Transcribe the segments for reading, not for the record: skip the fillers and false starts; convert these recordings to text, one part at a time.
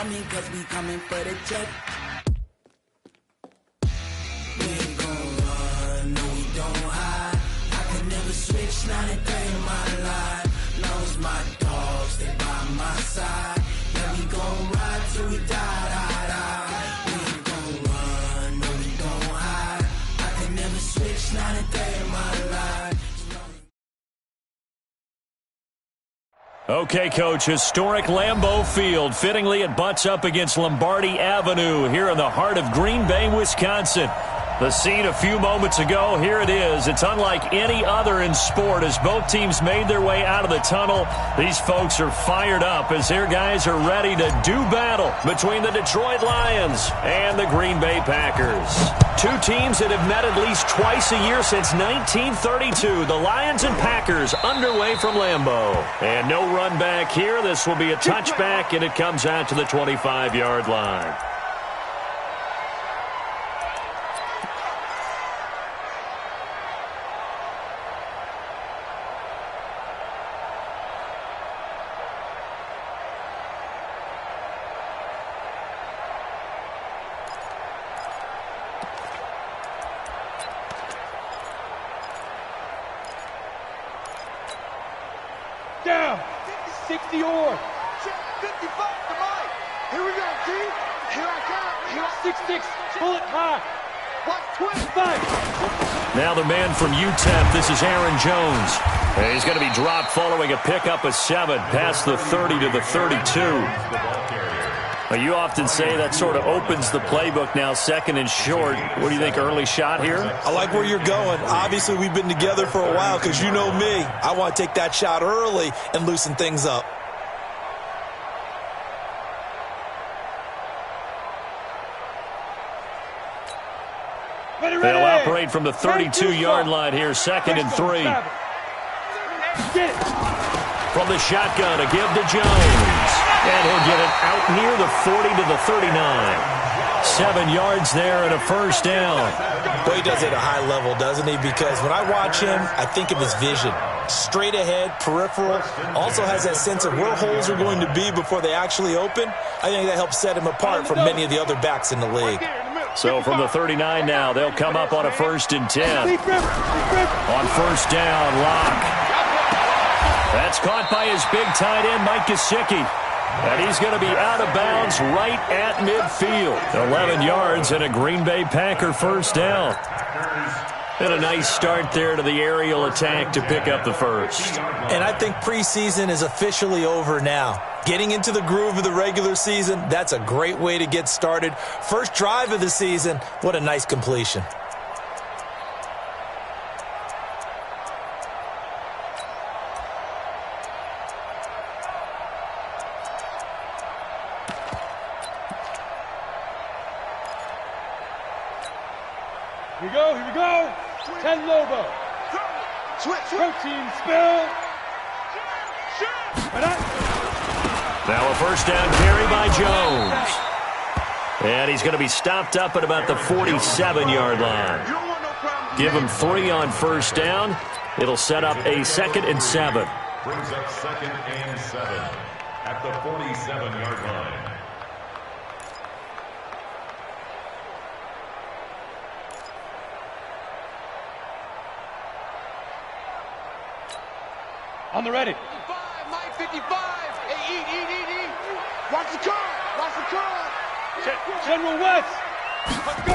coming, cause we coming for the check. We ain't gon' run, no we don't hide. I could never switch, not a day in my life. Knows my dogs, they by my side. Yeah, we gon' ride till we die, die, die. We ain't gon' run, no we don't hide. I could never switch, not a day in my life. Okay, Coach, historic Lambeau Field. Fittingly, it butts up against Lombardi Avenue here in the heart of Green Bay, Wisconsin. The scene a few moments ago, here it is. It's unlike any other in sport as both teams made their way out of the tunnel. These folks are fired up as their guys are ready to do battle between the Detroit Lions and the Green Bay Packers. Two teams that have met at least twice a year since 1932. The Lions and Packers underway from Lambeau. And no run back here. This will be a touchback, and it comes out to the 25-yard line. Down, 60 or 55 to Mike. Here we go, G. Here I come. Here 6-6, bullet high. Watch 25. Now the man from UTEP, this is Aaron Jones. And he's going to be dropped following a pickup of 7 past the 30 to the 32. You often say that sort of opens the playbook now, second and short. What do you think, early shot here? I like where you're going. Obviously, we've been together for a while because you know me. I want to take that shot early and loosen things up. They'll operate from the 32-yard line here, second and 3. From the shotgun, a give to Jones. And he'll get it out near the 40 to the 39. 7 yards there and a first down. Boy, he does it at a high level, doesn't he? Because when I watch him, I think of his vision. Straight ahead, peripheral. Also has that sense of where holes are going to be before they actually open. I think that helps set him apart from many of the other backs in the league. So from the 39 now, they'll come up on a 1st and 10. On first down, Locke. That's caught by his big tight end, Mike Gesicki. And he's going to be out of bounds right at midfield. 11 yards and a Green Bay Packer first down. And a nice start there to the aerial attack to pick up the first. And I think preseason is officially over now. Getting into the groove of the regular season, that's a great way to get started. First drive of the season, what a nice completion. Here we go. 10 Lobo. Protein spill. Now a first down carry by Jones. And he's going to be stopped up at about the 47-yard line. Give him 3 on first down. It'll set up a 2nd and 7. Brings up 2nd and 7 at the 47-yard line. On the ready. 55, Mike 55. Hey, eat. Watch the car. General West. Let's go.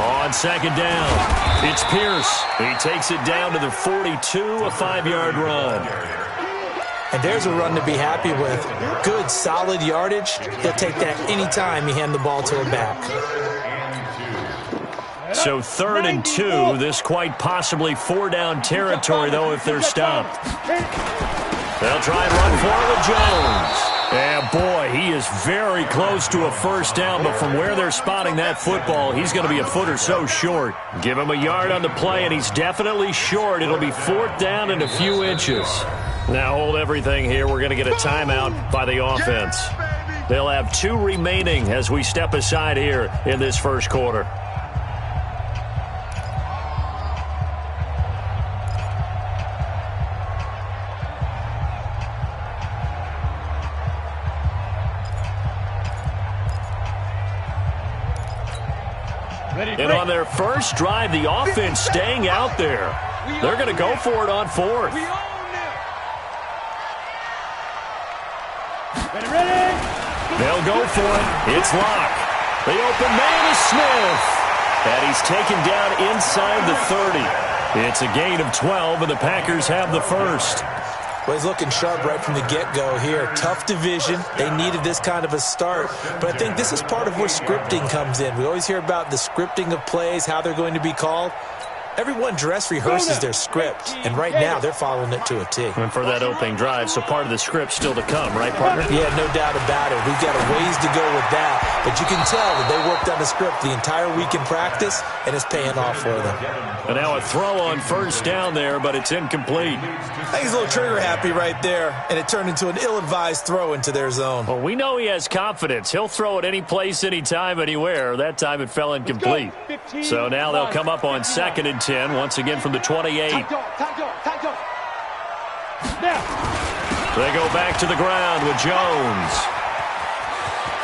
On second down, it's Pierce. He takes it down to the 42, a 5-yard run. And there's a run to be happy with. Good, solid yardage. He'll take that anytime you hand the ball to a back. So 3rd and 2, this quite possibly 4-down territory, though, if they're stopped. They'll try and run for it with Jones. And, boy, he is very close to a first down, but from where they're spotting that football, he's going to be a foot or so short. Give him a yard on the play, and he's definitely short. It'll be 4th down and a few inches. Now hold everything here. We're going to get a timeout by the offense. They'll have 2 remaining as we step aside here in this first quarter. And on their first drive, the offense staying out there. They're going to go for it on fourth. They'll go for it. It's Locke. The open man is Smith. And he's taken down inside the 30. It's a gain of 12, and the Packers have the first. Well, he's looking sharp right from the get-go here. Tough division. They needed this kind of a start. But I think this is part of where scripting comes in. We always hear about the scripting of plays, how they're going to be called. Everyone dress rehearses their script, and right now they're following it to a T. And for that opening drive, so part of the script still to come, right, partner? Yeah, no doubt about it. We've got a ways to go with that, but you can tell that they worked on the script the entire week in practice, and it's paying off for them. And now a throw on first down there, but it's incomplete. I think he's a little trigger happy right there, and it turned into an ill-advised throw into their zone. Well, we know he has confidence. He'll throw it any place, anytime, anywhere. That time it fell incomplete. So now they'll come up on 2nd and 10, once again from the 28. They go back to the ground with Jones.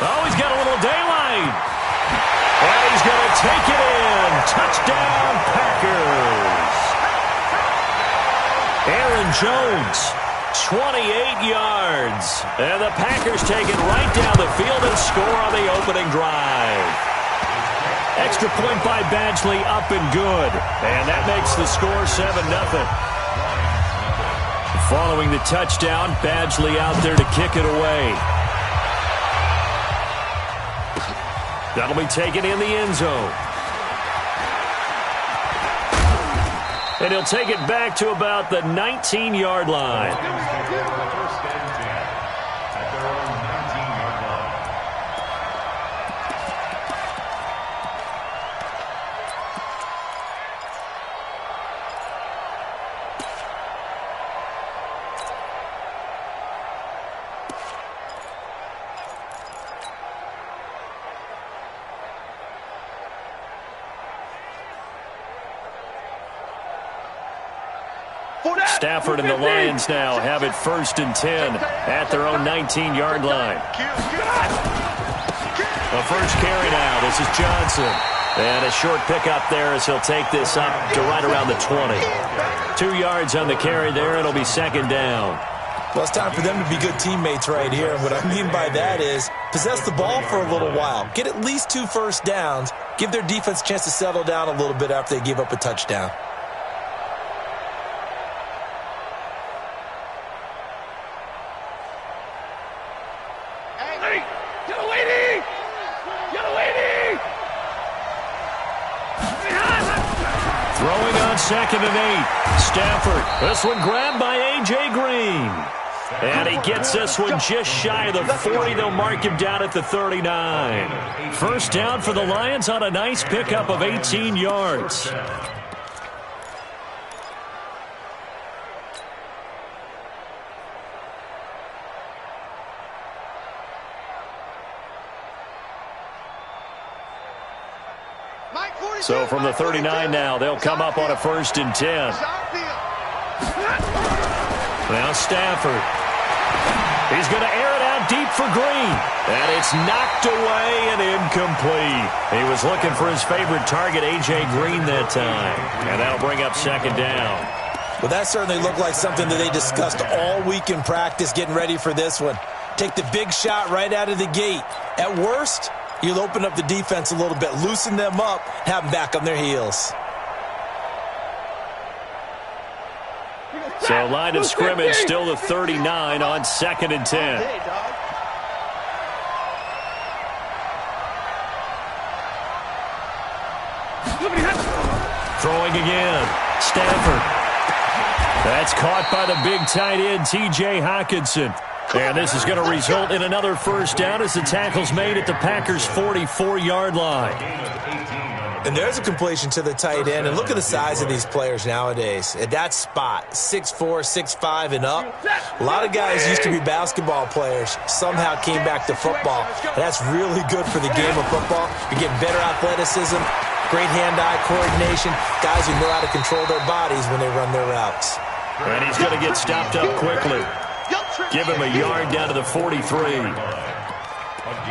Oh, he's got a little daylight. And he's going to take it in. Touchdown, Packers. Aaron Jones, 28 yards. And the Packers take it right down the field and score on the opening drive. Extra point by Badgley, up and good. And that makes the score 7-0. Following the touchdown, Badgley out there to kick it away. That'll be taken in the end zone. And he'll take it back to about the 19-yard line. Stafford and the Lions now have it 1st and 10 at their own 19-yard line. The first carry now. This is Johnson. And a short pickup there as he'll take this up to right around the 20. 2 yards on the carry there. It'll be 2nd down. Well, it's time for them to be good teammates right here. And what I mean by that is possess the ball for a little while. Get at least 2 first downs. Give their defense a chance to settle down a little bit after they give up a touchdown. Throwing on 2nd and 8. Stafford. This one grabbed by A.J. Green. And he gets this one just shy of the 40. They'll mark him down at the 39. First down for the Lions on a nice pickup of 18 yards. So from the 39 now, they'll come up on a 1st and 10. Now Stafford. He's going to air it out deep for Green. And it's knocked away and incomplete. He was looking for his favorite target, A.J. Green, that time. And that'll bring up 2nd down. Well, that certainly looked like something that they discussed all week in practice getting ready for this one. Take the big shot right out of the gate. At worst, you'll open up the defense a little bit, loosen them up, have them back on their heels. So line of scrimmage still the 39 on 2nd and 10. Throwing again. Stafford. That's caught by the big tight end, T.J. Hockenson. And this is going to result in another first down as the tackle's made at the Packers' 44-yard line. And there's a completion to the tight end. And look at the size of these players nowadays. At that spot, 6'4", 6'5", and up. A lot of guys used to be basketball players, somehow came back to football. And that's really good for the game of football. You're getting better athleticism, great hand-eye coordination, guys who know how to control their bodies when they run their routes. And he's going to get stopped up quickly. Give him a yard down to the 43.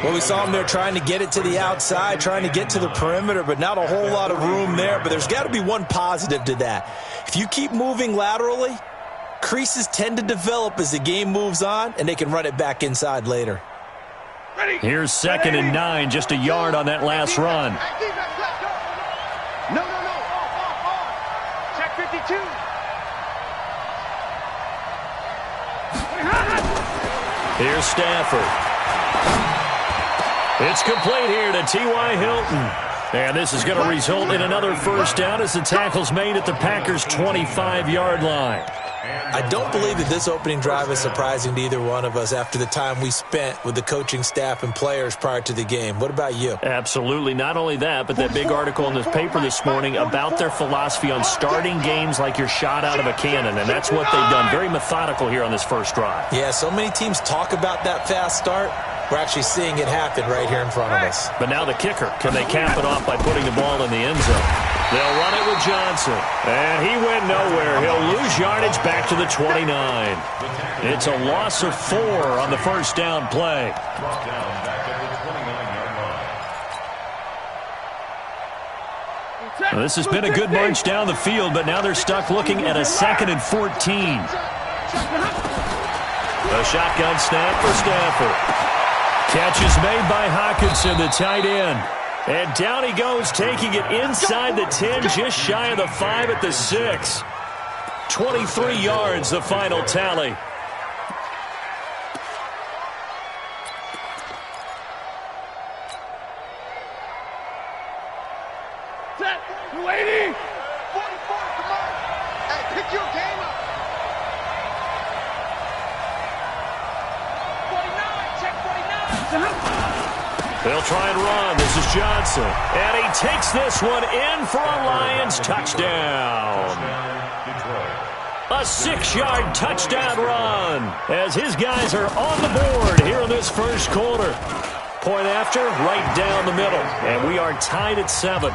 Well, we saw him there trying to get it to the outside, trying to get to the perimeter, but not a whole lot of room there. But there's got to be one positive to that. If you keep moving laterally, creases tend to develop as the game moves on, and they can run it back inside later. Here's 2nd and 9, just a yard on that last run. No. Off. Check 52. Here's Stafford. It's complete here to T.Y. Hilton. And this is going to result in another first down as the tackle's made at the Packers' 25-yard line. I don't believe that this opening drive is surprising to either one of us after the time we spent with the coaching staff and players prior to the game. What about you? Absolutely. Not only that, but that big article in this paper this morning about their philosophy on starting games like you're shot out of a cannon, and that's what they've done. Very methodical here on this first drive. Yeah, so many teams talk about that fast start. We're actually seeing it happen right here in front of us. But now the kicker. Can they cap it off by putting the ball in the end zone? They'll run it with Johnson. And he went nowhere. He'll lose yardage back to the 29. It's a loss of 4 on the first down play. Well, this has been a good march down the field, but now they're stuck looking at a 2nd and 14. A shotgun snap for Stafford. Catch is made by Hawkinson, the tight end. And down he goes, taking it inside the 10, just shy of the 5 at the 6. 23 yards, the final tally. Set. 280. 44. Come on. Hey, pick your game up. 49. Check 49. They'll try and run. This is Johnson. And he takes this one in for a Lions touchdown. A 6-yard touchdown run as his guys are on the board here in this first quarter. Point after, right down the middle. And we are tied at 7.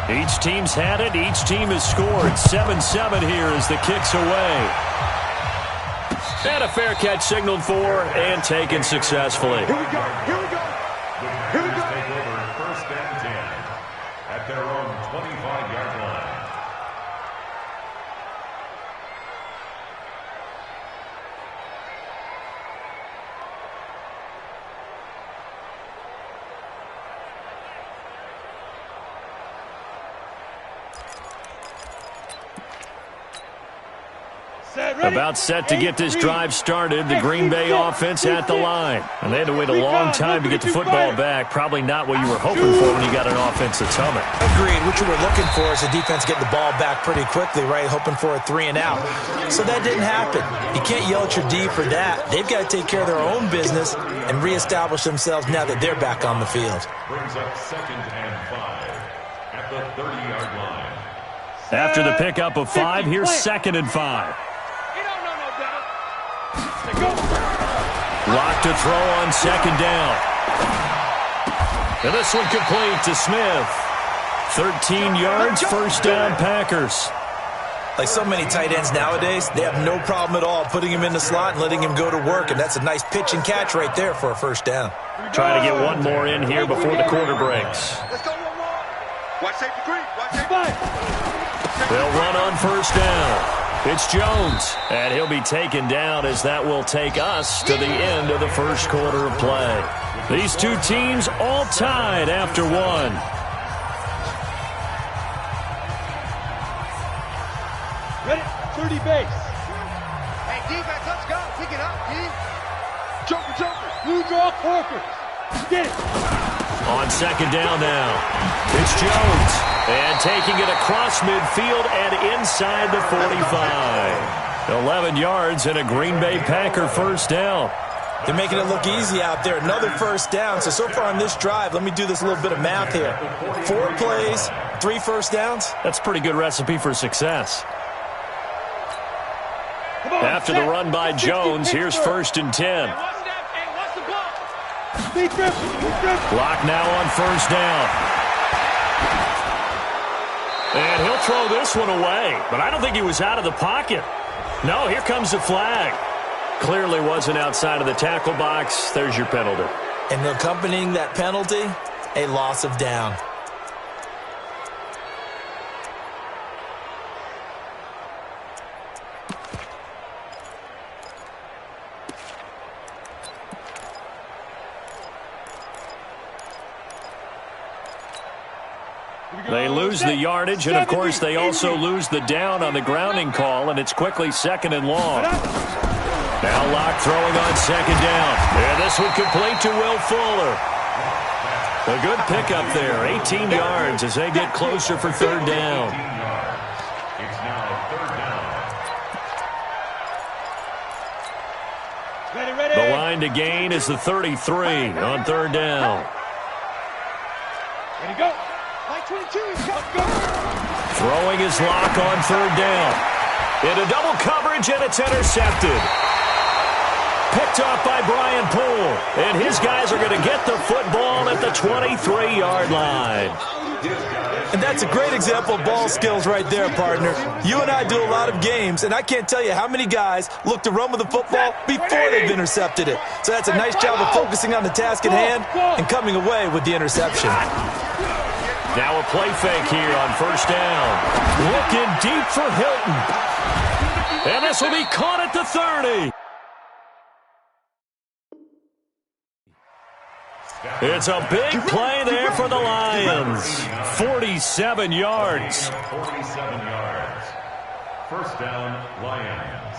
Each team's had it. Each team has scored. 7-7 here as the kick's away. And a fair catch signaled for and taken successfully. Here we go. Here we go. Here we go. Take over 1st and 10 at their own 25-yard line. About set to get this drive started. The Green Bay offense at the line. And they had to wait a long time to get the football back. Probably not what you were hoping for when you got an offense that's humming. Agreed. What you were looking for is the defense getting the ball back pretty quickly, right? Hoping for a 3 and out. So that didn't happen. You can't yell at your D for that. They've got to take care of their own business and reestablish themselves now that they're back on the field. Brings up 2nd and 5 at the 30-yard line. After the pickup of 5, here's 2nd and 5. Lock to throw on 2nd down. And this one complete to Smith. 13 yards, first down Packers. Like so many tight ends nowadays, they have no problem at all putting him in the slot and letting him go to work. And that's a nice pitch and catch right there for a first down. Trying to get one more in here before the quarter breaks. Let's go one more. Watch safety green. Watch safety. They'll run on first down. It's Jones, and he'll be taken down as that will take us to the end of the first quarter of play. These two teams all tied after 1. Ready? 30 base. Hey, defense, let's go. Pick it up, D. Joker. Blue draw, Corker. Get it. On 2nd down now, it's Jones. And taking it across midfield and inside the 45. 11 yards and a Green Bay Packer first down. They're making it look easy out there. Another first down. So far on this drive, let me do this little bit of math here. 4 plays, 3 first downs. That's a pretty good recipe for success. After the run by Jones, here's 1st and 10. Block now on first down. And he'll throw this one away, but I don't think he was out of the pocket. No, here comes the flag. Clearly wasn't outside of the tackle box. There's your penalty. And accompanying that penalty, a loss of down. They lose the yardage, and of course they also lose the down on the grounding call, and it's quickly 2nd and long. Now Locke throwing on 2nd down. And this one complete to Will Fuller. A good pickup there, 18 yards as they get closer for 3rd down. It's now 3rd down. The line to gain is the 33 on 3rd down. Ready, go. Line 22, go. Throwing his Locke on 3rd down. Into double coverage, and it's intercepted. Picked off by Brian Poole. And his guys are going to get the football at the 23-yard line. And that's a great example of ball skills right there, partner. You and I do a lot of games, and I can't tell you how many guys look to run with the football before they've intercepted it. So that's a nice job of focusing on the task at hand and coming away with the interception. Now a play fake here on 1st down. Looking deep for Hilton. And this will be caught at the 30. It's a big play there for the Lions. 47 yards. 47 yards. 1st down, Lions.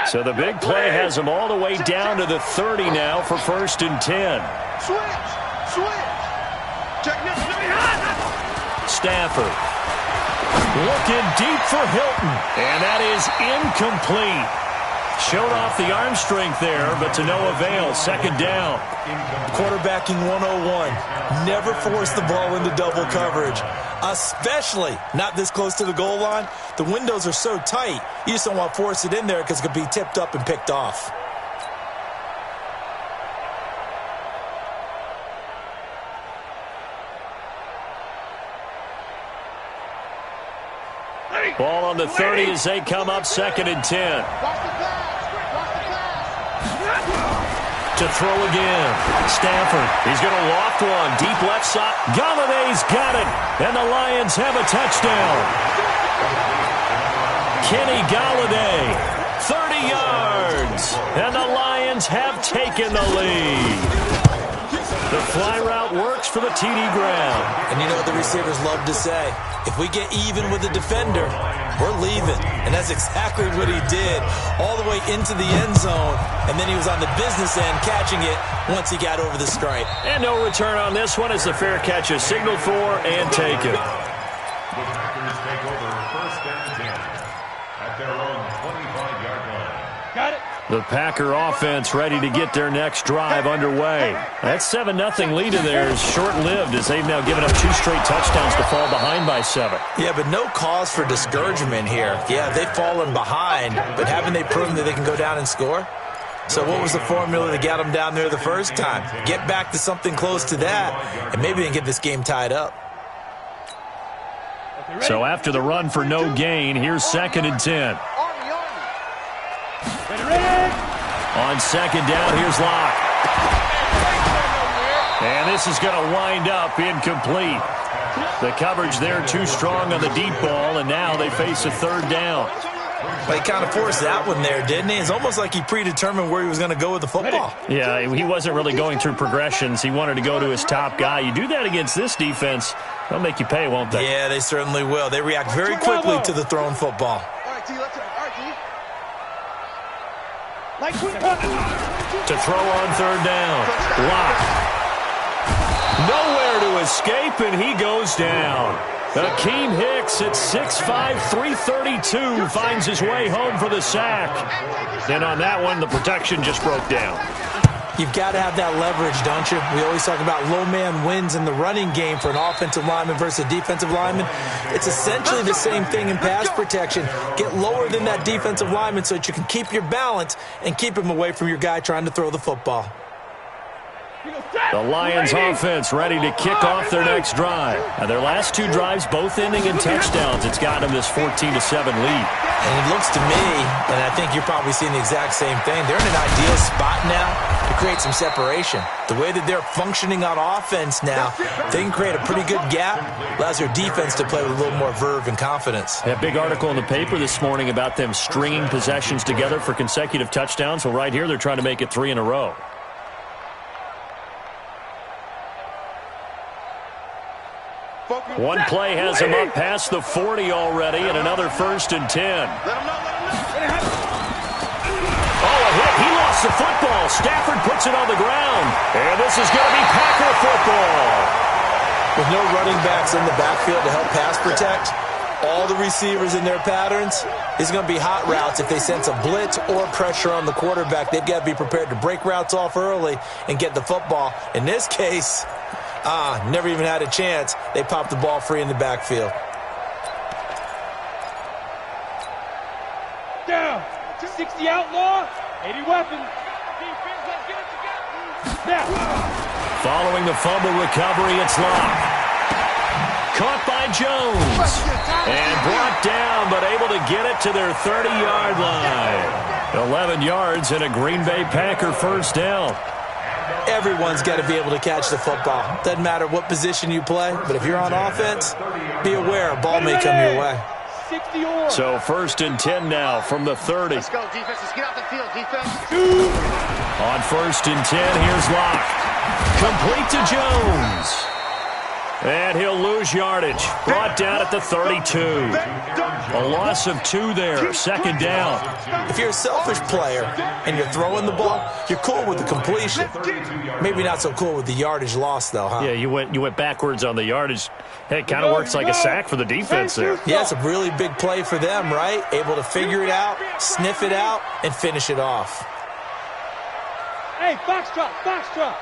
So the big play has them all the way down to the 30 now for 1st and 10. Switch. Check this. Stafford. Looking deep for Hilton. And that is incomplete. Showed off the arm strength there, but to no avail. 2nd down. Quarterbacking 101. Never force the ball into double coverage, especially not this close to the goal line. The windows are so tight, you just don't want to force it in there because it could be tipped up and picked off. Ball on the 30 as they come up 2nd and 10. To throw again. Stafford. He's going to loft one. Deep left side. Galladay's got it. And the Lions have a touchdown. Kenny Galladay. 30 yards. And the Lions have taken the lead. The fly route works for the TD ground. And you know what the receivers love to say? If we get even with the defender, we're leaving. And that's exactly what he did, all the way into the end zone. And then he was on the business end catching it once he got over the stripe. And no return on this one as the fair catch is signaled for and taken. The Packers take over 1st and 10 at their own 25-yard line. Got it. The Packer offense ready to get their next drive underway. That 7-0 lead of theirs is short-lived as they've now given up 2 straight touchdowns to fall behind by 7. Yeah, but no cause for discouragement here. Yeah, they've fallen behind, but haven't they proven that they can go down and score? So what was the formula that got them down there the first time? Get back to something close to that, and maybe they can get this game tied up. So after the run for no gain, here's 2nd and 10. On 2nd down, here's Locke. And this is going to wind up incomplete. The coverage there too strong on the deep ball, and now they face a 3rd down. Well, he kind of forced that one there, didn't he? It's almost like he predetermined where he was going to go with the football. Yeah, he wasn't really going through progressions. He wanted to go to his top guy. You do that against this defense, they'll make you pay, won't they? Yeah, they certainly will. They react very quickly to the thrown football. All right, T, let's go. All right, T. To throw on 3rd down. Locke. Nowhere to escape, and he goes down. Akeem Hicks at 6'5", 332 finds his way home for the sack. And on that one, the protection just broke down. You've got to have that leverage, don't you? We always talk about low man wins in the running game for an offensive lineman versus a defensive lineman. It's essentially the same thing in pass protection. Get lower than that defensive lineman so that you can keep your balance and keep him away from your guy trying to throw the football. The Lions offense ready to kick off their next drive. And their last two drives both ending in touchdowns. It's got them this 14-7 lead. And it looks to me, and I think you're probably seeing the exact same thing, they're in an ideal spot now to create some separation. The way that they're functioning on offense now, they can create a pretty good gap, allows their defense to play with a little more verve and confidence. A big article in the paper this morning about them stringing possessions together for consecutive touchdowns. Well, right here, they're trying to make it 3 in a row. One play has him up past the 40 already, and another 1st and 10. Oh, a hit. He lost the football. Stafford puts it on the ground. And this is going to be Packer football. With no running backs in the backfield to help pass protect, all the receivers in their patterns, it's going to be hot routes. If they sense a blitz or pressure on the quarterback, they've got to be prepared to break routes off early and get the football. In this case, never even had a chance. They popped the ball free in the backfield. Down. 60 outlaw. 80 weapons. Defense, let's get it together. Now. Following the fumble recovery, it's Locke. Caught by Jones. And brought down, but able to get it to their 30-yard line. 11 yards and a Green Bay Packer first down. Everyone's got to be able to catch the football. Doesn't matter what position you play, but if you're on offense, be aware a ball may come your way. So 1st and 10 now from the 30. Let's go, defense. Let's get out the field, defense. On 1st and 10, here's Locke. Complete to Jones. And he'll lose yardage. Brought down at the 32. A loss of 2 there. 2nd down. If you're a selfish player and you're throwing the ball, you're cool with the completion. Maybe not so cool with the yardage loss, though, huh? Yeah, you went backwards on the yardage. Hey, it kind of works like a sack for the defense there. Yeah, it's a really big play for them, right? Able to figure it out, sniff it out, and finish it off. Hey, foxtrot, foxtrot.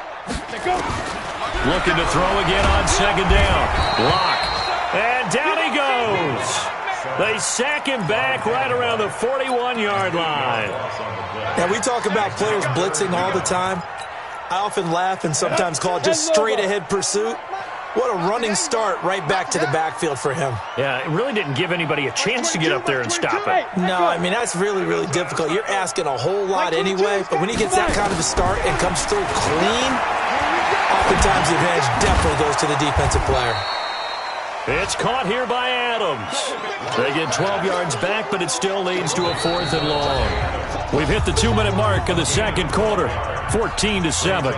Looking to throw again on 2nd down. Locke. And down he goes. They sack him back right around the 41-yard line. Now, we talk about players blitzing all the time. I often laugh and sometimes call it just straight-ahead pursuit. What a running start right back to the backfield for him. Yeah, it really didn't give anybody a chance to get up there and stop it. No, I mean, that's really, really difficult. You're asking a whole lot anyway, but when he gets that kind of a start and comes through clean, oftentimes the advantage definitely goes to the defensive player. It's caught here by Adams. They get 12 yards back, but it still leads to a 4th and long. We've hit the 2-minute mark of the 2nd quarter, 14-7.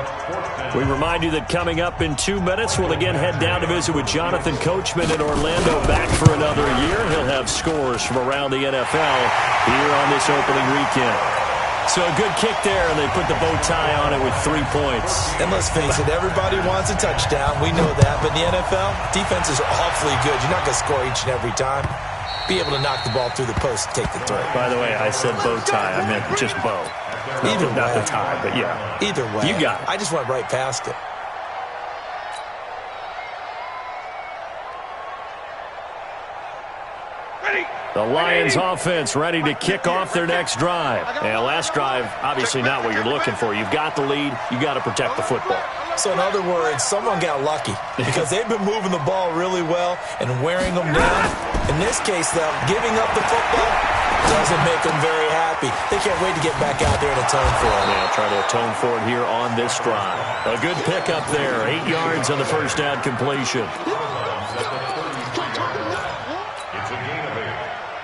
We remind you that coming up in 2 minutes, we'll again head down to visit with Jonathan Coachman in Orlando, back for another year. He'll have scores from around the NFL here on this opening weekend. So a good kick there, and they put the bow tie on it with 3 points. And let's face it, everybody wants a touchdown. We know that. But in the NFL, defenses are awfully good. You're not going to score each and every time. Be able to knock the ball through the post and take the throw. By the way, I said bow tie. I meant just bow. Either way. Not the tie, but yeah. Either way. You got it. I just went right past it. The Lions offense ready to kick off their next drive. And last drive, obviously not what you're looking for. You've got the lead. You got to protect the football. So in other words, someone got lucky because they've been moving the ball really well and wearing them down. In this case, though, giving up the football doesn't make them very happy. They can't wait to get back out there and atone for it. Yeah, try to atone for it here on this drive. A good pickup there. 8 yards on the first down completion.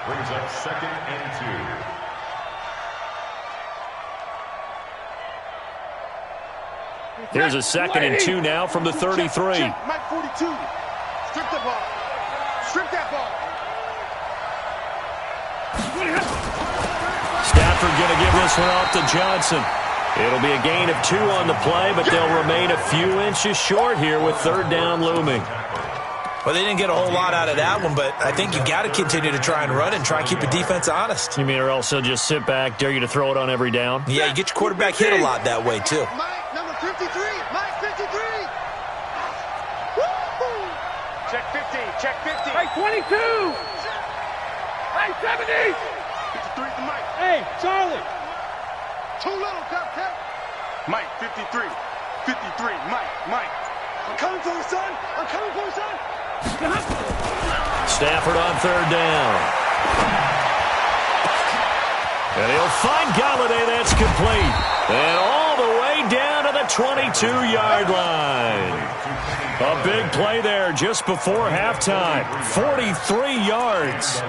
Brings up 2nd and 2. Here's a 2nd and 2 now from the 33. Mike 42. Strip the ball. Strip that ball. Stafford going to give this one off to Johnson. It'll be a gain of 2 on the play, but they'll remain a few inches short here with 3rd down looming. Well, they didn't get a whole lot out of that one, but I think you got to continue to try and run and try and keep the defense honest. You mean or else they'll just sit back, dare you to throw it on every down? Yeah, you get your quarterback hit a lot that way, too. Mike, number 53. Mike 53. Woo! Check 50. Check 50. Mike 22. Mike 70. 53 to Mike. Hey, Charlie. Too little, Cupcake. Mike 53. 53, Mike. I'm coming for you, son. I'm coming for you, son. Stafford on third down. And he'll find Galladay. That's complete. And all the way down to the 22-yard line. A big play there just before halftime. 43 yards.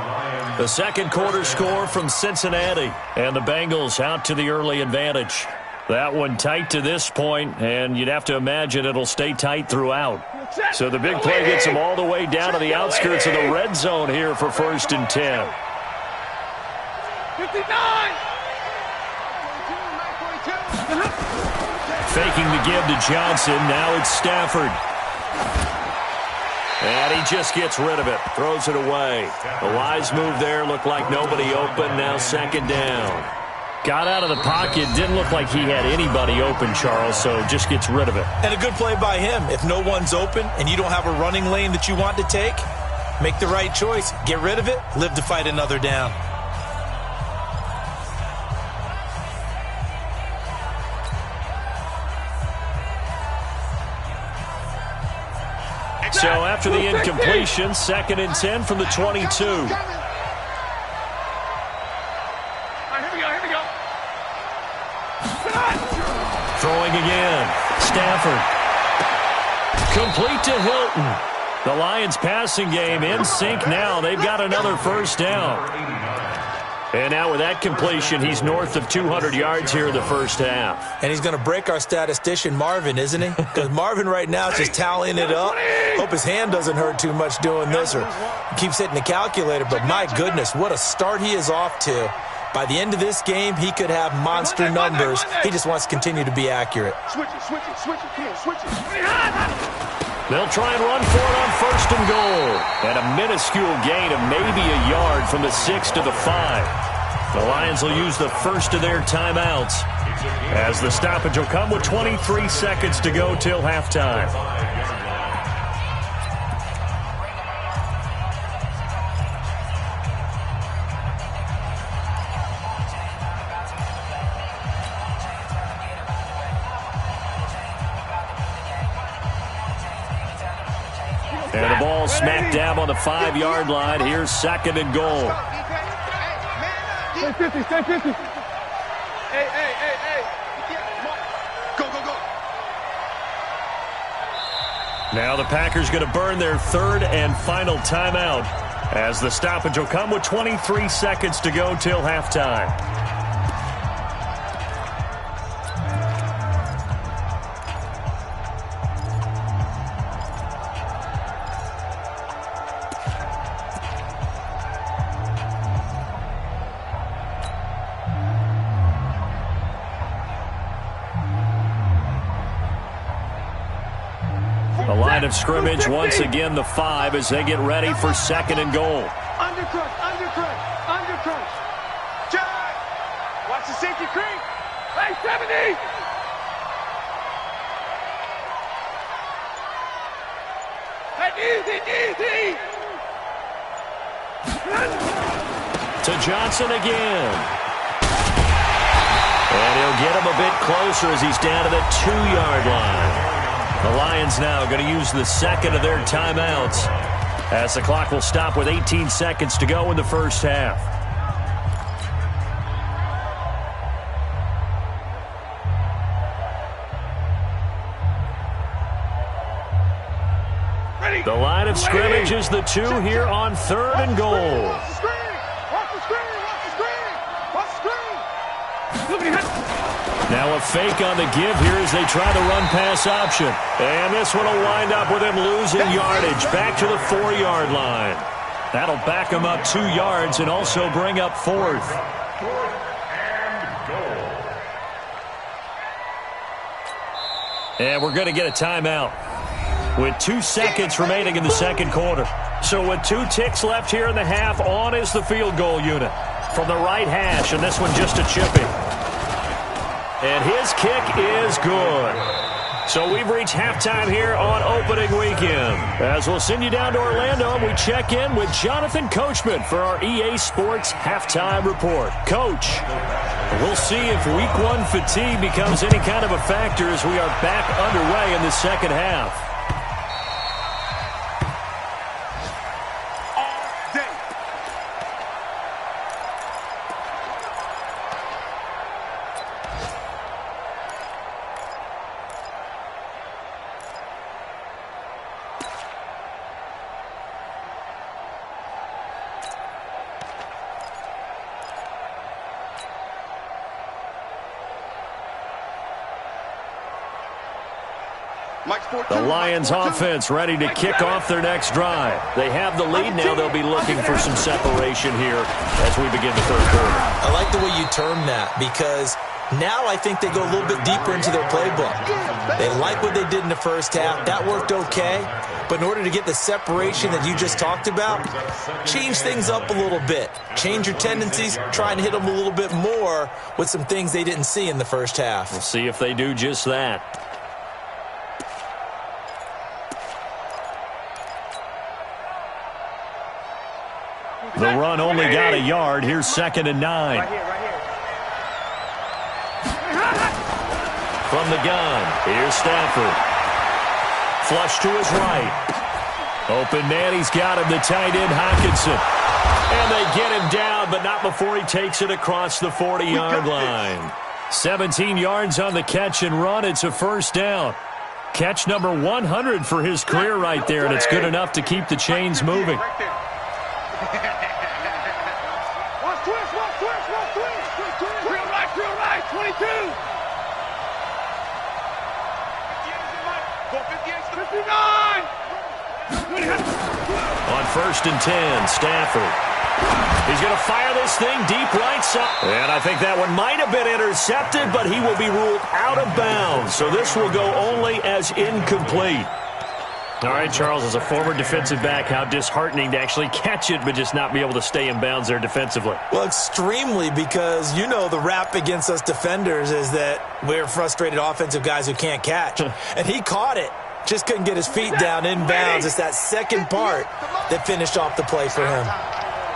The second quarter score from Cincinnati. And the Bengals out to the early advantage. That one tight to this point, and you'd have to imagine it'll stay tight throughout. So the big play gets them all the way down to the outskirts of the red zone here for 1st and 10. 59! Faking the give to Johnson. Now it's Stafford. And he just gets rid of it. Throws it away. The wise move there. Looked like nobody open. Now 2nd down. Got out of the pocket. Didn't look like he had anybody open, Charles, so just gets rid of it. And a good play by him. If no one's open and you don't have a running lane that you want to take, make the right choice. Get rid of it. Live to fight another down. So after the incompletion, 2nd and 10 from the 22. Throwing again. Stafford. Complete to Hilton. The Lions passing game in sync now. They've got another 1st down. And now with that completion, he's north of 200 yards here in the 1st half. And he's going to break our statistician, Marvin, isn't he? Because Marvin right now is just tallying it up. Hope his hand doesn't hurt too much doing this or keeps hitting the calculator. But my goodness, what a start he is off to. By the end of this game, he could have monster numbers. He just wants to continue to be accurate. Switch it. Come on, switch it. They'll try and run for it on 1st and goal. And a minuscule gain of maybe a yard from the 6 to the 5. The Lions will use the first of their timeouts as the stoppage will come with 23 seconds to go till halftime. And the ball smack dab on the 5-yard line. Here's 2nd and goal. Stay 50. Hey. Go. Now the Packers going to burn their 3rd and final timeout as the stoppage will come with 23 seconds to go till halftime. The line of scrimmage, once again, the 5 as they get ready for 2nd and goal. Undercrush. Jack! Watch the safety creep. Hey, 70! Hey, easy! To Johnson again. And he'll get him a bit closer as he's down to the 2-yard line. The Lions now going to use the 2nd of their timeouts as the clock will stop with 18 seconds to go in the 1st half. Ready. The line of scrimmage is the 2 here on 3rd and goal. Watch the screen. Now a fake on the give here as they try the run-pass option. And this one will wind up with him losing yardage back to the 4-yard line. That'll back him up 2 yards and also bring up 4th. 4th and goal. And we're going to get a timeout with 2 seconds remaining in the 2nd quarter. So with 2 ticks left here in the half, on is the field goal unit from the right hash, and this one just a chipping. And his kick is good. So we've reached halftime here on opening weekend. As we'll send you down to Orlando, and we check in with Jonathan Coachman for our EA Sports Halftime Report. Coach. We'll see if week one fatigue becomes any kind of a factor as we are back underway in the second half. The Lions offense ready to kick off their next drive. They have the lead now. They'll be looking for some separation here as we begin the third quarter. I like the way you term that because now I think they go a little bit deeper into their playbook. They like what they did in the first half. That worked okay. But in order to get the separation that you just talked about, change things up a little bit. Change your tendencies. Try and hit them a little bit more with some things they didn't see in the first half. We'll see if they do just that. The run only got a yard. Here's 2nd and 9. Right here. From the gun, here's Stafford. Flush to his right. Open man, he's got him, the tight end, Hockenson. And they get him down, but not before he takes it across the 40-yard line. 17 yards on the catch and run. It's a first down. Catch number 100 for his career right there, and it's good enough to keep the chains moving. Real right, 22. Go 58, 59. On 1st and 10, Stafford. He's going to fire this thing deep right side. And I think that one might have been intercepted, but he will be ruled out of bounds. So this will go only as incomplete. All right, Charles, as a former defensive back, how disheartening to actually catch it but just not be able to stay in bounds there defensively. Well, extremely, because you know the rap against us defenders is that we're frustrated offensive guys who can't catch. And he caught it. Just couldn't get his feet down in bounds. It's that second part that finished off the play for him.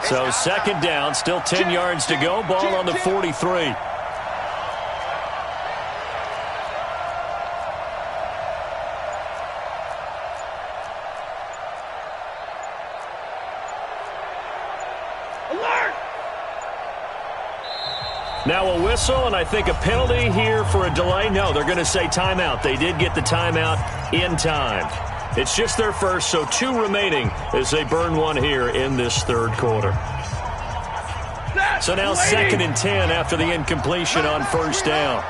So 2nd down, still 10 yards to go. Ball on the 43. Now a whistle, and I think a penalty here for a delay. No, they're going to say timeout. They did get the timeout in time. It's just their first, so 2 remaining as they burn one here in this third quarter. So now 2nd and 10 after the incompletion on first down.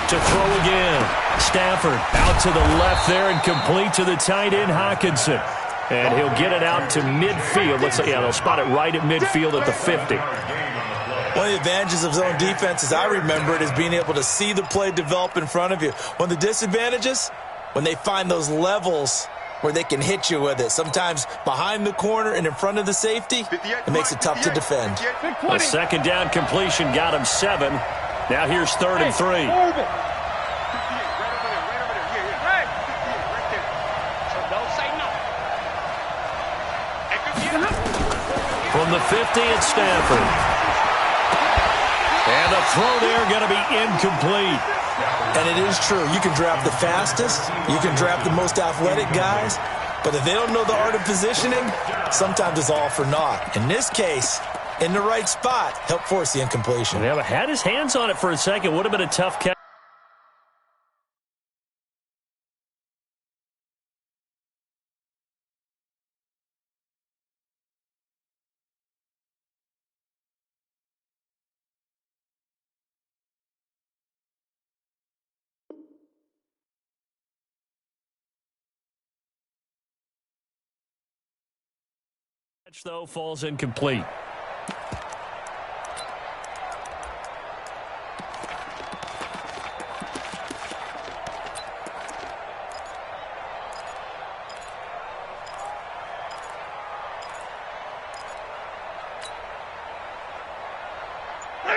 To throw again. Stafford out to the left there and complete to the tight end, Hockenson. And he'll get it out to midfield. Looks like, yeah, they'll spot it right at midfield at the 50. One of the advantages of zone defense, as I remember it, is being able to see the play develop in front of you. One of the disadvantages, when they find those levels where they can hit you with it. Sometimes behind the corner and in front of the safety, it makes it tough to defend. A 2nd down completion got him 7. Now here's 3rd and 3. From the 50, it's Stafford. And the throw there going to be incomplete. And it is true. You can draft the fastest. You can draft the most athletic guys. But if they don't know the art of positioning, sometimes it's all for naught. In this case, in the right spot, helped force the incompletion. Yeah, but had his hands on it for a second. Would have been a tough catch. Though falls incomplete.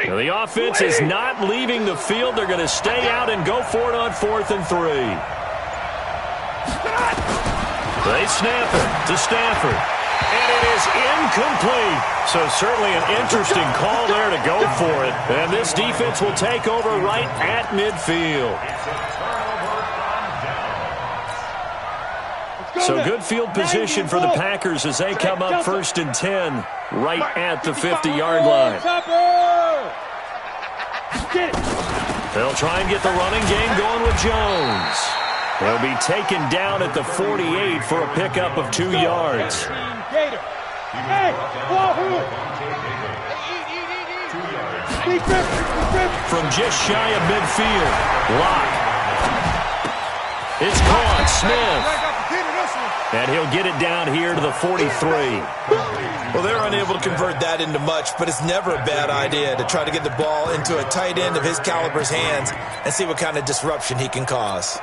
Now the offense is not leaving the field. They're going to stay out and go for it on 4th and 3. They snap it to Stafford. And it is incomplete. So certainly an interesting call there to go for it. And this defense will take over right at midfield. So good field position for the Packers as they come up 1st and 10 right at the 50-yard line. They'll try and get the running game going with Jones. He'll be taken down at the 48 for a pickup of 2 yards. From just shy of midfield, Locke. It's caught, Smith. And he'll get it down here to the 43. Well, they're unable to convert that into much, but it's never a bad idea to try to get the ball into a tight end of his caliber's hands and see what kind of disruption he can cause.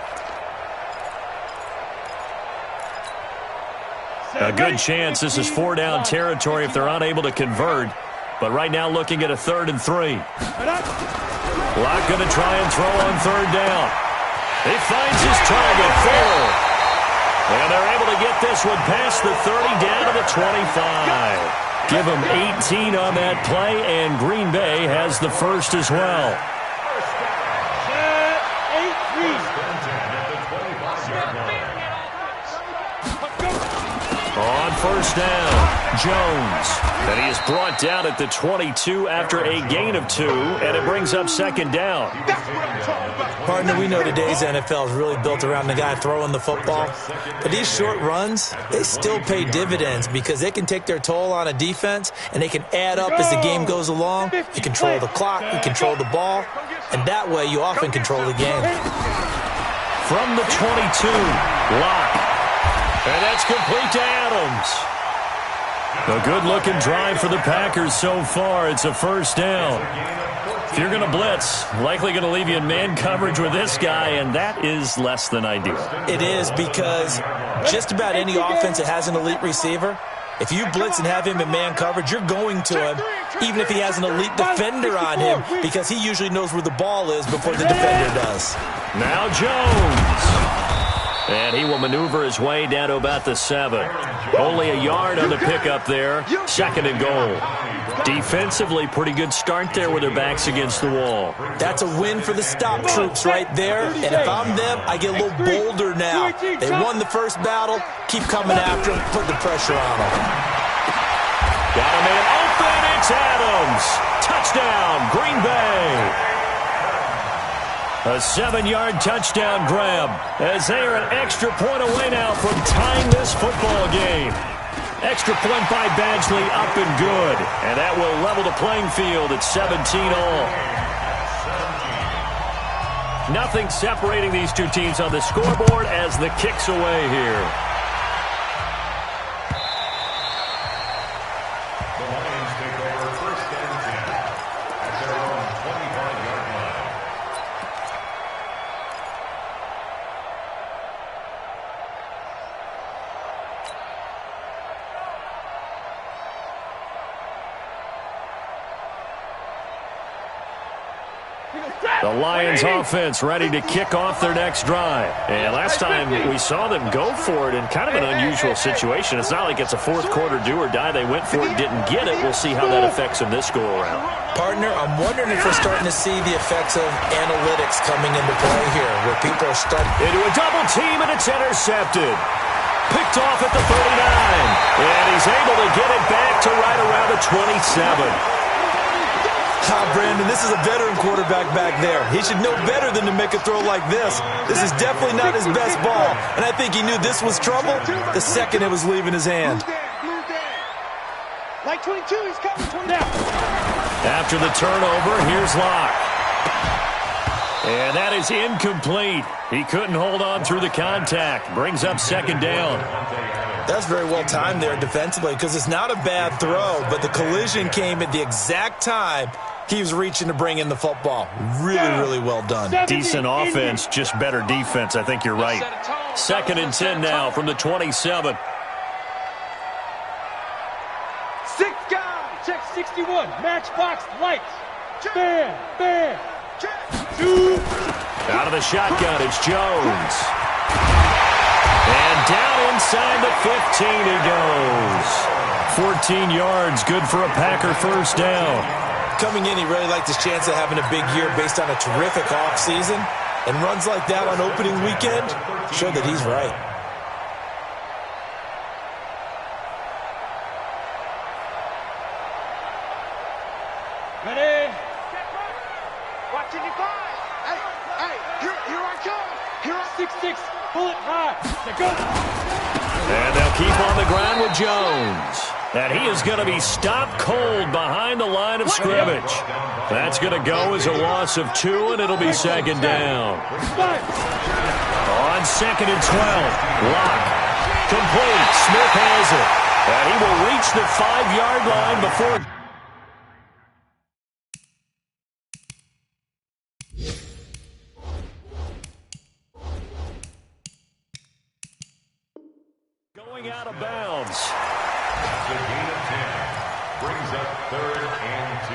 A good chance this is 4-down territory if they're unable to convert. But right now looking at a 3rd and 3. Locke going to try and throw on 3rd down. He finds his target, Fuller. And they're able to get this one past the 30 down to the 25. Give them 18 on that play, and Green Bay has the first as well. On 1st down, Jones. And he is brought down at the 22 after a gain of 2, and it brings up 2nd down. Partner, we know today's NFL is really built around the guy throwing the football. But these short runs, they still pay dividends because they can take their toll on a defense, and they can add up as the game goes along. You control the clock, you control the ball, and that way you often control the game. From the 22, Locke. And that's complete to Adams. A good-looking drive for the Packers so far. It's a 1st down. If you're going to blitz, likely going to leave you in man coverage with this guy, and that is less than ideal. It is because just about any offense that has an elite receiver, if you blitz and have him in man coverage, you're going to him, even if he has an elite defender on him, because he usually knows where the ball is before the defender does. Now Jones. And he will maneuver his way down to about the 7. Only a yard on the pickup there. 2nd and goal. Defensively, pretty good start there with their backs against the wall. That's a win for the stop troops right there. And if I'm them, I get a little bolder now. They won the first battle. Keep coming after them. Put the pressure on them. Got a man open. It's Adams. Touchdown, Green Bay. A 7-yard touchdown grab as they are an extra point away now from tying this football game. Extra point by Badgley up and good. And that will level the playing field at 17 all. Nothing separating these two teams on the scoreboard as the kick's away here. The Lions take over 1st and 10 at their own 25-yard line. The Lions offense ready to kick off their next drive. And last time we saw them go for it in kind of an unusual situation. It's not like it's a 4th quarter do or die. They went for it, didn't get it. We'll see how that affects them this go-around. Partner, I'm wondering if we're starting to see the effects of analytics coming into play here, where people are starting into a double team, and it's intercepted. Picked off at the 39. And he's able to get it back to right around the 27. Brandon, this is a veteran quarterback back there. He should know better than to make a throw like this. This is definitely not his best ball, and I think he knew this was trouble the second it was leaving his hand. Like 22, he's coming 20 down. After the turnover, here's Locke. And that is incomplete. He couldn't hold on through the contact. Brings up 2nd down. That's very well timed there defensively because it's not a bad throw, but the collision came at the exact time he was reaching to bring in the football. Really, really well done. Decent offense, just better defense. I think you're right. 2nd and 10 now from the 27. 6 guys. Check 61. Matchbox lights. Bam. 2. Out of the shotgun, it's Jones. And down inside the 15 he goes. 14 yards, good for a Packer first down. Coming in, he really liked his chance of having a big year based on a terrific offseason. And runs like that on opening weekend show that he's right. Ready? Watch it, five. Hey, here I come. Here I 6-6, bullet high. Now go. And they'll keep on the ground with Jones. And he is going to be stopped cold behind the line of scrimmage. That's going to go as a loss of 2, and it'll be second down. On 2nd and 12, Locke. Complete. Smith has it. And he will reach the 5-yard line before... going out of bounds. That's a gain of 10. Brings up 3rd and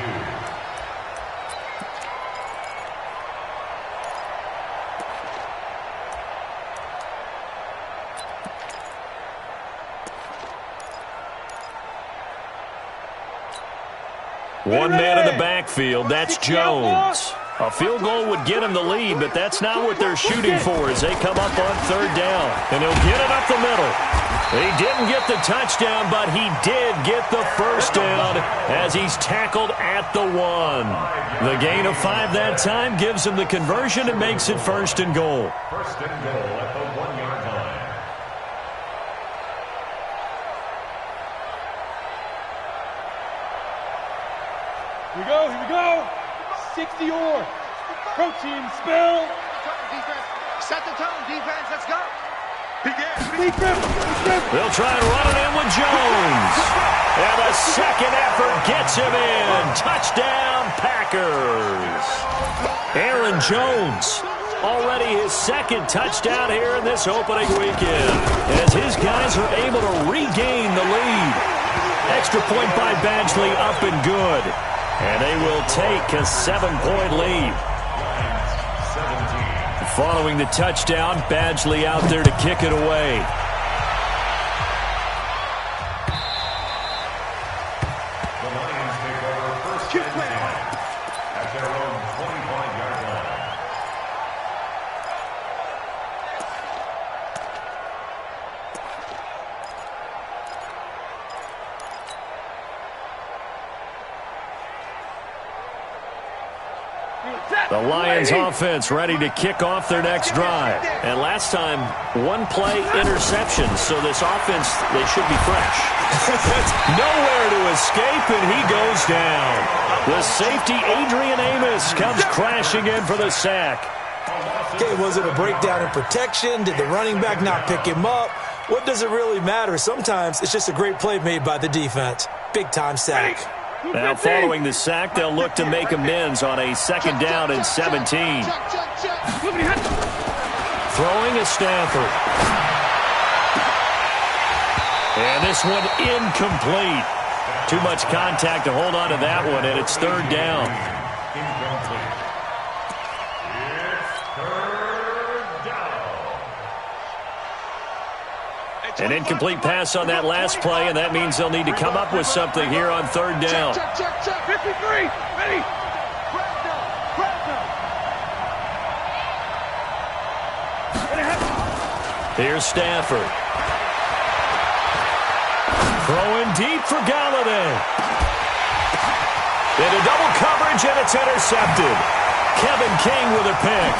2. One man in the backfield, that's Jones. A field goal would get him the lead, but that's not what they're shooting for as they come up on 3rd down. And he'll get it up the middle. He didn't get the touchdown, but he did get the first down as he's tackled at the 1. The gain of 5 that time gives him the conversion and makes it 1st and goal. 1st and goal at the 1-yard line. Here we go. 60 or. Protein spill. Set the tone, defense. Let's go. They'll try and run it in with Jones. And the second effort gets him in. Touchdown, Packers. Aaron Jones, already his 2nd touchdown here in this opening weekend, as his guys are able to regain the lead. Extra point by Badgley up and good. And they will take a 7-point lead. Following the touchdown, Badgley out there to kick it away. The Lions take over 1st and 10 at their own 25-yard line. The Lions offense ready to kick off their next drive. And last time, 1-play interception, so this offense, they should be fresh. Nowhere to escape, and he goes down. The safety, Adrian Amos, comes crashing in for the sack. Okay, was it a breakdown in protection? Did the running back not pick him up? What does it really matter? Sometimes it's just a great play made by the defense. Big-time sack. Now, following the sack, they'll look to make amends on a 2nd down and 17. Throwing is Stafford. And this one incomplete. Too much contact to hold on to that one, and it's 3rd down. Incomplete. It's 3rd down. An incomplete pass on that last play, and that means they'll need to come up with something here on 3rd down. Check. 53. Ready. Here's Stafford. Throwing deep for Galladay. Into double coverage, and it's intercepted. Kevin King with a pick.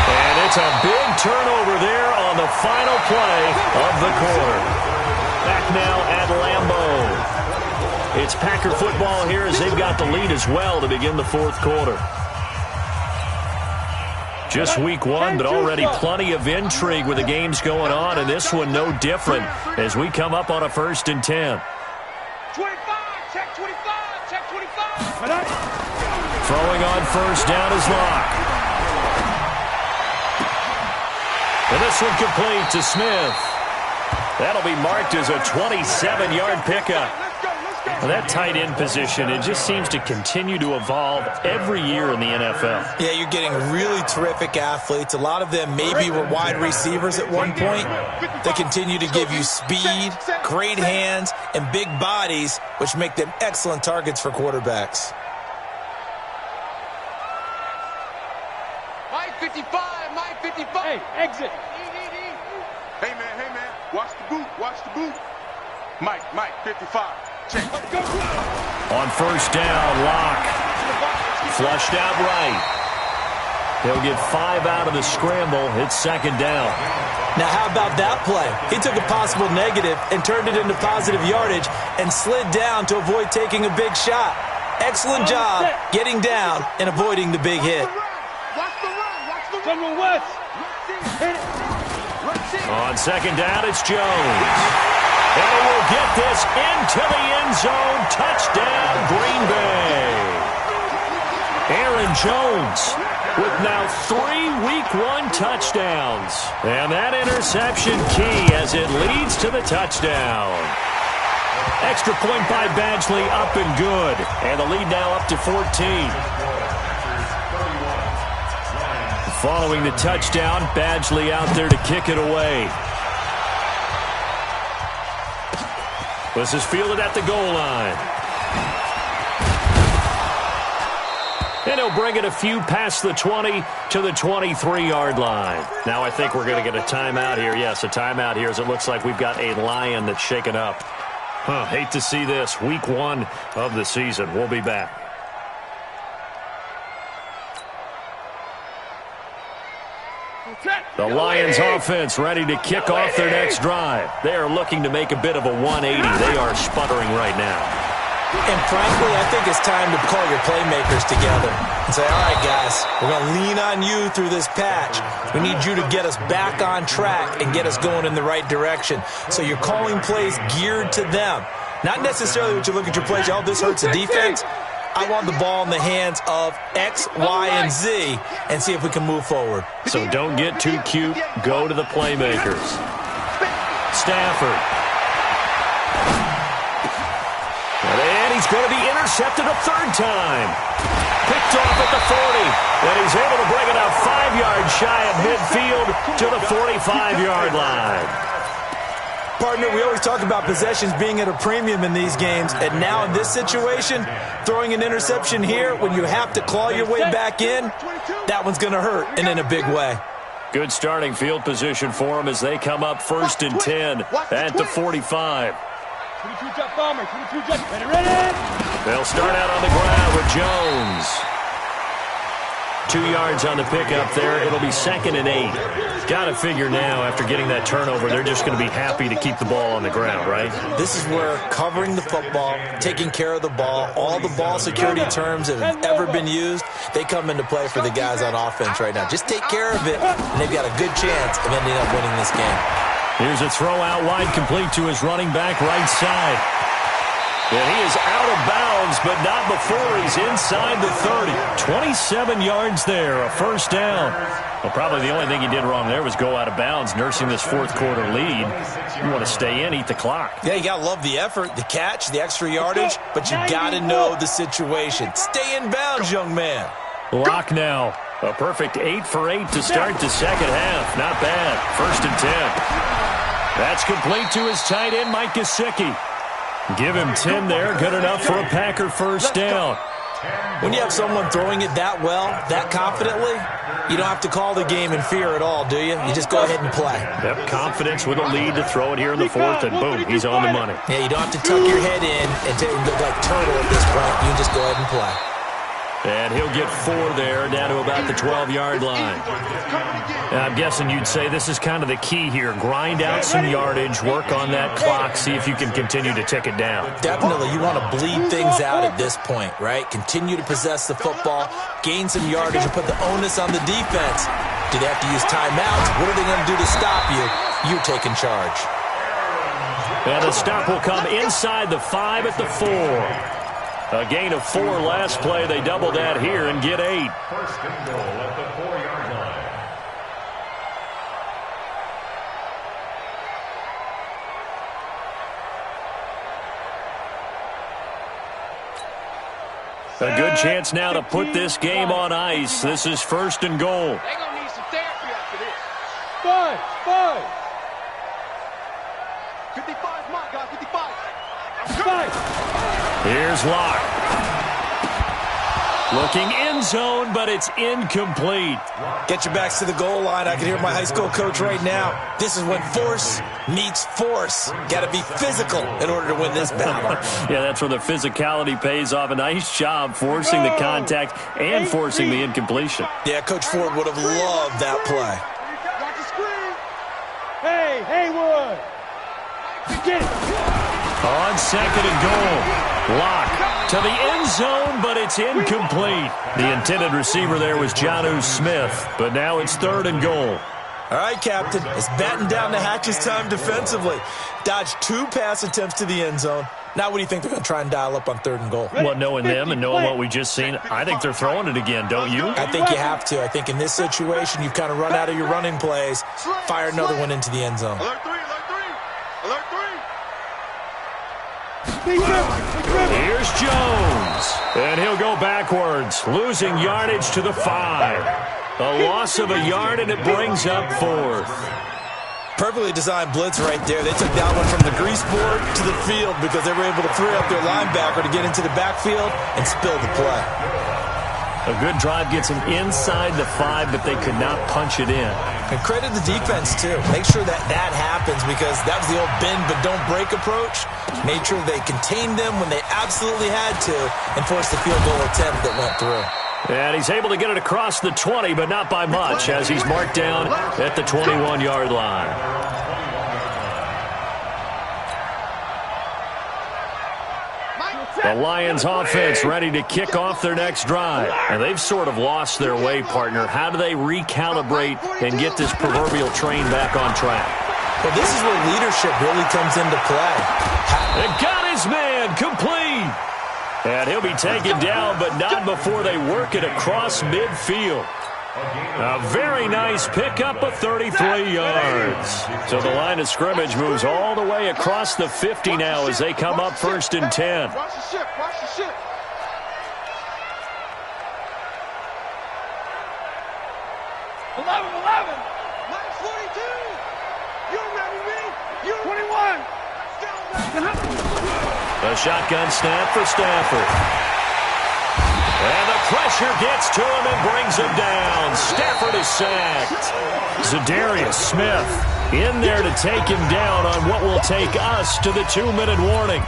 And it's a big turnover there on the final play of the quarter. Back now at Lambeau. It's Packer football here as they've got the lead as well to begin the 4th quarter. Just week 1, but already plenty of intrigue with the games going on, and this one no different as we come up on a 1st and 10. 25, check 25, check 25. Throwing on 1st down is Locke. And this one complete to Smith. That'll be marked as a 27-yard pickup. Well, that tight end position, it just seems to continue to evolve every year in the NFL. Yeah, you're getting really terrific athletes. A lot of them maybe were wide receivers at one point. They continue to give you speed, great hands, and big bodies, which make them excellent targets for quarterbacks. Mike 55, Mike 55. Hey, exit. Hey, man, watch the boot, watch the boot. Mike, 55. Check. On first down, Locke. Flushed out right. He'll get 5 out of the scramble. It's second down. Now, how about that play? He took a possible negative and turned it into positive yardage and slid down to avoid taking a big shot. Excellent job getting down and avoiding the big hit. Watch the run. General West. Hit it. On second down, it's Jones. And he will get this into the end zone. Touchdown, Green Bay. Aaron Jones with now 3 Week 1 touchdowns. And that interception key as it leads to the touchdown. Extra point by Badgley, up and good. And the lead now up to 14. Following the touchdown, Badgley out there to kick it away. This is fielded at the goal line. And he'll bring it a few past the 20 to the 23-yard line. Now I think we're going to get a timeout here. Yes, a timeout here as it looks like we've got a Lion that's shaken up. Hate to see this. Week 1 of the season. We'll be back. The Lions offense ready to kick off their next drive. They are looking to make a bit of a 180. They are sputtering right now. And frankly, I think it's time to call your playmakers together and say, all right, guys, we're going to lean on you through this patch. We need you to get us back on track and get us going in the right direction. So you're calling plays geared to them. Not necessarily what you look at your plays, oh, this hurts the defense. I want the ball in the hands of X, Y, and Z and see if we can move forward. So don't get too cute. Go to the playmakers. Stafford. And he's going to be intercepted a third time. Picked off at the 40. And he's able to bring it out 5 yards shy of midfield to the 45-yard line. Partner, we always talk about possessions being at a premium in these games, and now in this situation, throwing an interception here when you have to claw your way back in, that one's going to hurt, and in a big way. Good starting field position for them as they come up 1st and 10 at the 45. 22 jet bomber, 22 jet, ready. They'll start out on the ground with Jones. 2 yards on the pickup there. It'll be 2nd and 8. Got to figure now, after getting that turnover, they're just going to be happy to keep the ball on the ground, right? This is where covering the football, taking care of the ball, all the ball security terms that have ever been used, they come into play for the guys on offense right now. Just take care of it, and they've got a good chance of ending up winning this game. Here's a throw out wide, complete to his running back right side. And he is out of bounds, but not before he's inside the 30. 27 yards there, a first down. Well, probably the only thing he did wrong there was go out of bounds, nursing this fourth quarter lead. You want to stay in, eat the clock. Yeah, you got to love the effort, the catch, the extra yardage, but you got to know the situation. Stay in bounds, young man. Locke now. A perfect 8 for 8 to start the second half. Not bad. 1st and 10. That's complete to his tight end, Mike Gesicki. Give him 10 there. Good enough for a Packer first down. When you have someone throwing it that well, that confidently, you don't have to call the game in fear at all, do you? You just go ahead and play. Yep, confidence with a lead to throw it here in the 4th, and boom, he's on the money. Yeah, you don't have to tuck your head in and look like turtle at this point. You can just go ahead and play. And he'll get 4 there, down to about the 12-yard line. And I'm guessing you'd say this is kind of the key here. Grind out some yardage, work on that clock, see if you can continue to tick it down. Definitely. You want to bleed things out at this point, right? Continue to possess the football, gain some yardage, and put the onus on the defense. Do they have to use timeouts? What are they going to do to stop you? You're taking charge. And the stop will come inside the 5 at the 4. A gain of 4 last play. They double that here and get 8. 1st and goal at the 4-yard line. A good chance now to put this game on ice. This is 1st and goal. They're going to need some therapy after this. 5. 55's mine, guys. 55. 5. Here's Locke. Looking end zone, but it's incomplete. Get your backs to the goal line. I can hear my high school coach right now. This is when force meets force. Got to be physical in order to win this battle. Yeah, that's where the physicality pays off. A nice job forcing the contact and forcing the incompletion. Yeah, Coach Ford would have loved that play. Hey, Haywood. Get it. On 2nd and goal. Locke to the end zone, but it's incomplete. The intended receiver there was Jonnu Smith, but now it's 3rd and goal. All right, Captain. It's batten down the hatches time defensively. Dodged 2 pass attempts to the end zone. Now what do you think they're going to try and dial up on 3rd and goal? Well, knowing them and knowing what we just seen, I think they're throwing it again, don't you? I think you have to. I think in this situation, you've kind of run out of your running plays. Fire another one into the end zone. Alert 3. Alert 3. Here's Jones, and he'll go backwards, losing yardage to the 5. A loss of a yard, and it brings up 4th. Perfectly designed blitz right there. They took that one from the grease board to the field because they were able to free up their linebacker to get into the backfield and spill the play. A good drive gets them inside the 5, but they could not punch it in. And credit the defense, too. Make sure that happens because that was the old bend but don't break approach. Made sure they contained them when they absolutely had to and forced the field goal attempt that went through. And he's able to get it across the 20, but not by much as he's marked down at the 21-yard line. The Lions offense ready to kick off their next drive. And they've sort of lost their way, partner. How do they recalibrate and get this proverbial train back on track? Well, this is where leadership really comes into play. They got his man complete. And he'll be taken down, but not before they work it across midfield. A very nice pickup of 33 yards. So the line of scrimmage moves all the way across the 50 now as they come up 1st and 10. Watch the ship. 11. 42. You ready, me? You 21. A shotgun snap for Stafford. And the pressure gets to him and brings him down. Stafford is sacked. Zadarius Smith in there to take him down on what will take us to the 2-minute warning.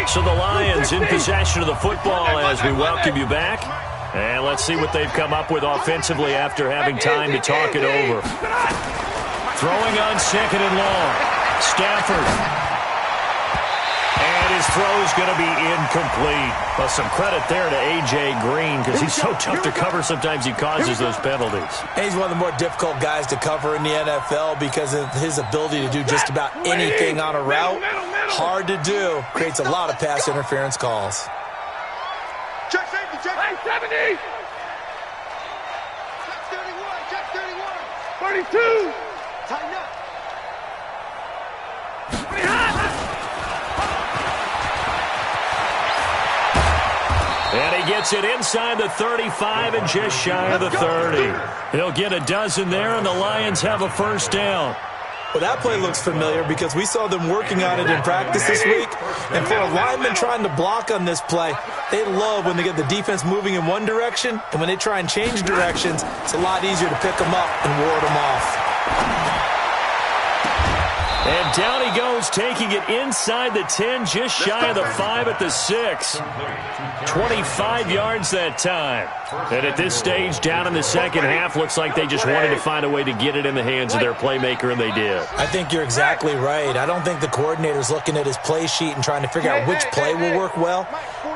So the Lions in possession of the football as we welcome you back. And let's see what they've come up with offensively after having time to talk it over. Throwing on 2nd and long. Stafford. And his throw's going to be incomplete. Well, some credit there to A.J. Green because he's so tough to cover. Sometimes he causes those penalties. And he's one of the more difficult guys to cover in the NFL because of his ability to do just about anything on a route. Hard to do. Creates a lot of pass interference calls. Check safety, check. Hey, 70. Check 31. 32. Tighten up. And he gets it inside the 35 and just shy of the 30. He'll get a dozen there, and the Lions have a 1st down. Well, that play looks familiar because we saw them working on it in practice this week. And for a lineman trying to block on this play, they love when they get the defense moving in one direction. And when they try and change directions, it's a lot easier to pick them up and ward them off. And down he goes, taking it inside the 10, just shy of the 5 at the 6. 25 yards that time. And at this stage, down in the second half, looks like they just wanted to find a way to get it in the hands of their playmaker, and they did. I think you're exactly right. I don't think the coordinator's looking at his play sheet and trying to figure out which play will work well.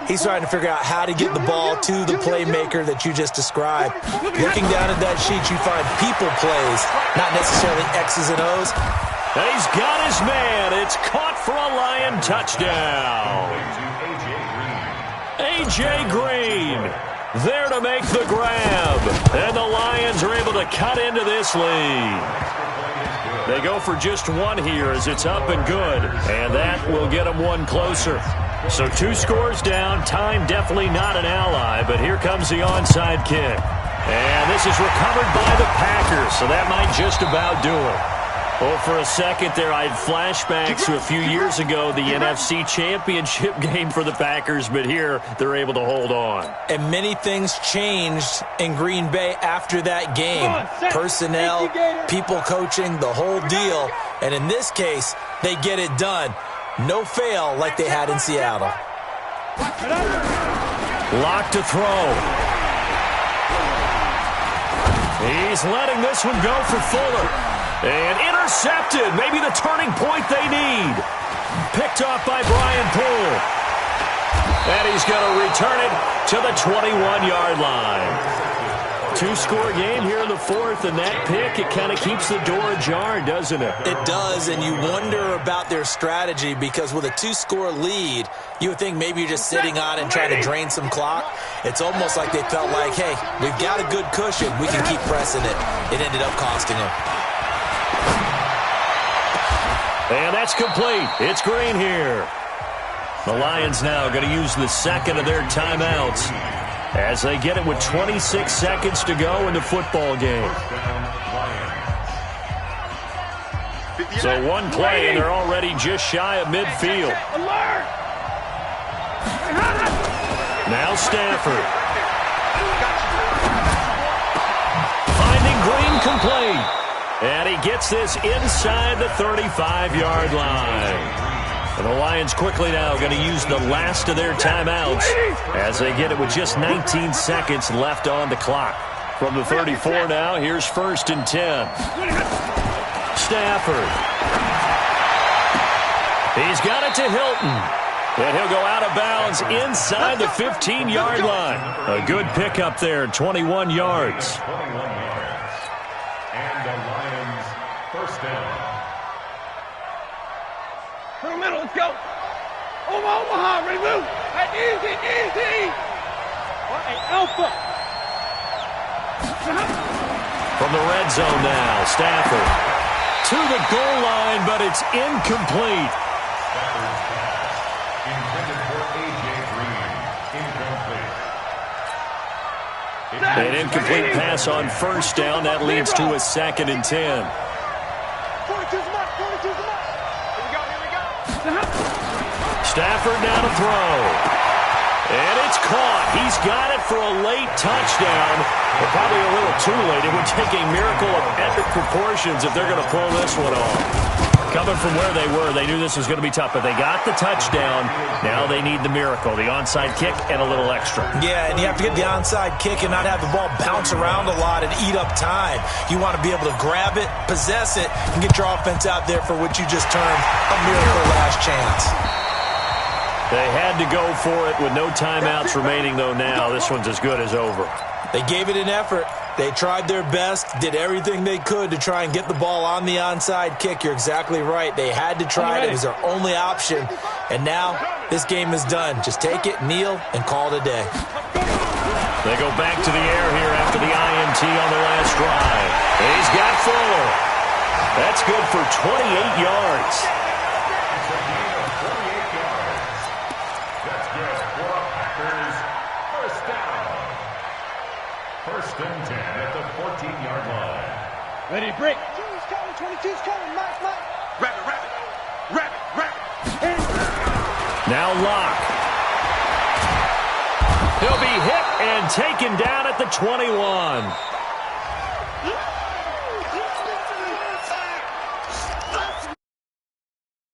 He's trying to figure out how to get the ball to the playmaker that you just described. Looking down at that sheet, you find people plays, not necessarily X's and O's. And he's got his man. It's caught for a Lion touchdown. A.J. Green there to make the grab. And the Lions are able to cut into this lead. They go for just one here as it's up and good, and that will get them one closer. So 2 scores down. Time definitely not an ally, but here comes the onside kick. And this is recovered by the Packers, so that might just about do it. Well, for a second there, I had flashbacks to a few years ago, the NFC Championship game for the Packers, but here they're able to hold on. And many things changed in Green Bay after that game. Personnel, people coaching, the whole deal. And in this case, they get it done. No fail like they had in Seattle. Lock to throw. He's letting this one go for Fuller. And intercepted. Maybe the turning point they need. Picked off by Brian Poole. And he's going to return it to the 21-yard line. 2-score game here in the fourth, and that pick, it kind of keeps the door ajar, doesn't it? It does, and you wonder about their strategy because with a 2-score lead, you would think maybe you're just sitting on and trying to drain some clock. It's almost like they felt like, hey, we've got a good cushion. We can keep pressing it. It ended up costing them. And that's complete. It's Green here. The Lions now going to use the second of their timeouts as they get it with 26 seconds to go in the football game. So one play, and they're already just shy of midfield. Now Stafford. Finding Green complete. And he gets this inside the 35-yard line. And the Lions quickly now going to use the last of their timeouts as they get it with just 19 seconds left on the clock. From the 34 now, here's 1st and 10. Stafford. He's got it to Hilton. And he'll go out of bounds inside the 15-yard line. A good pickup there, 21 yards. And the Lions first down. Through the middle, let's go. Omaha, ready, move. Hey, easy. Hey, Alpha. From the red zone now, Stafford to the goal line, but it's incomplete. Stafford's pass intended for A.J. Green. Incomplete. An incomplete pass on first down. That leads to a 2nd and 10. 42's mark. Here we go. Stafford now to throw. And it's caught. He's got it for a late touchdown. But probably a little too late. It would take a miracle of epic proportions if they're going to pull this one off. Coming from where they were, they knew this was going to be tough, but they got the touchdown. Now they need the miracle, the onside kick and a little extra. Yeah, and you have to get the onside kick and not have the ball bounce around a lot and eat up time. You want to be able to grab it, possess it, and get your offense out there for what you just termed a miracle last chance. They had to go for it with no timeouts remaining, though now. This one's as good as over. They gave it an effort. They tried their best, did everything they could to try and get the ball on the onside kick. You're exactly right. They had to try it. It was their only option. And now this game is done. Just take it, kneel, and call it a day. They go back to the air here after the INT on the last drive. He's got Fuller. That's good for 28 yards. That's good for a Packers first down. 1st and 10 at the 14-yard line. Ready to break. 22's coming, Mike. Rabbit. Now Locke. He'll be hit and taken down at the 21.